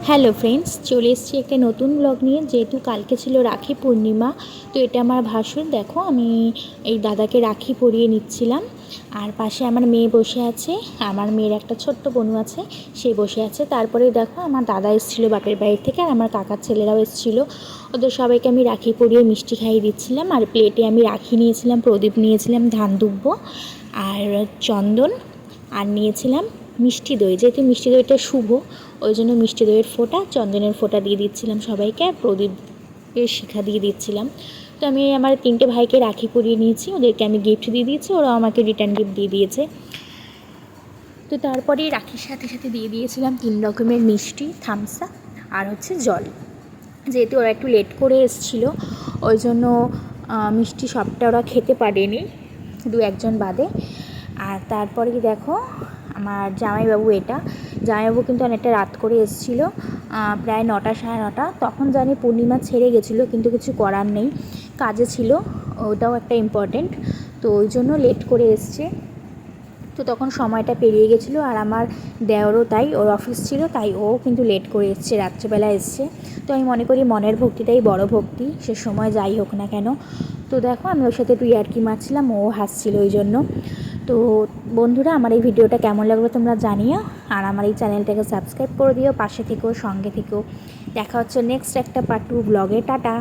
Hello friends, চলে এসেছি একটা নতুন ব্লগ নিয়ে। যেহেতু কালকে ছিল রাখি পূর্ণিমা, তো এটা আমার ভাসুর। দেখো, আমি এই দাদাকে রাখি পরিয়ে নিচ্ছিলাম। আর পাশে আমার মেয়ে বসে আছে, আমার মেয়ের একটা ছোট্ট বোনু আছে, সে বসে আছে। তারপরে দেখো, আমার দাদা এসেছিলো বাপের বাড়ি থেকে, আর আমার কাকার ছেলেরাও এসেছিলো। ওদের সবাইকে আমি রাখি পরিয়ে মিষ্টি খাইয়ে দিচ্ছিলাম। আর প্লেটে আমি রাখি নিয়েছিলাম, প্রদীপ নিয়েছিলাম, ধান দুব্বো আর চন্দন, আর নিয়েছিলাম মিষ্টি দই। যেহেতু মিষ্টি দইটা শুভ, ওই জন্য মিষ্টি দইয়ের ফোঁটা, চন্দনের ফোঁটা দিয়ে দিচ্ছিলাম সবাইকে, আর প্রদীপের শিখা দিয়ে দিচ্ছিলাম। তো আমি আমার 3টে ভাইকে রাখি পরিয়ে নিয়েছি, ওদেরকে আমি গিফট দিয়ে দিয়েছি, ওরা আমাকে রিটার্ন গিফট দিয়ে দিয়েছে। তো তারপরে রাখির সাথে সাথে দিয়ে দিয়েছিলাম 3 রকমের মিষ্টি, থামস আপ আর হচ্ছে জল। যেহেতু ওরা একটু লেট করে এসেছিলো, ওই জন্য মিষ্টি সবটা ওরা খেতে পারেনি, 2-1 জন বাদে। আর তারপরে কি দেখো, আমার জামাইবাবু, জামাইবাবু কিন্তু অনেকটা রাত করে এসেছিলো, প্রায় 9টা 9:30। তখন জানি পূর্ণিমা ছেড়ে গেছিলো, কিন্তু কিছু করার নেই, কাজে ছিল, ওটাও একটা ইম্পর্টেন্ট। তো ওই জন্য লেট করে এসছে। তো তখন সময়টা পেরিয়ে গেছিলো। আর আমার দেওরও তাই, ওর অফিস ছিল, তাই ও কিন্তু লেট করে এসছে, রাত্রেবেলা এসছে। তো আমি মনে করি মনের ভক্তিটাই বড় ভক্তি, সে সময় যাই হোক না কেন। তো দেখো, আমি ওর সাথে একটু ইয়ার্কি মারছিলাম, ও হাসছিল ওই জন্য। তো বন্ধুরা, আমার এই ভিডিওটা কেমন লাগলো তোমরা জানিও, আর আমার এই চ্যানেলটাকে সাবস্ক্রাইব করে দিও, পাশে থেকেও, সঙ্গে থেকেও। দেখা হচ্ছে নেক্সট একটা পার্ট 2 ব্লগে। টাটা।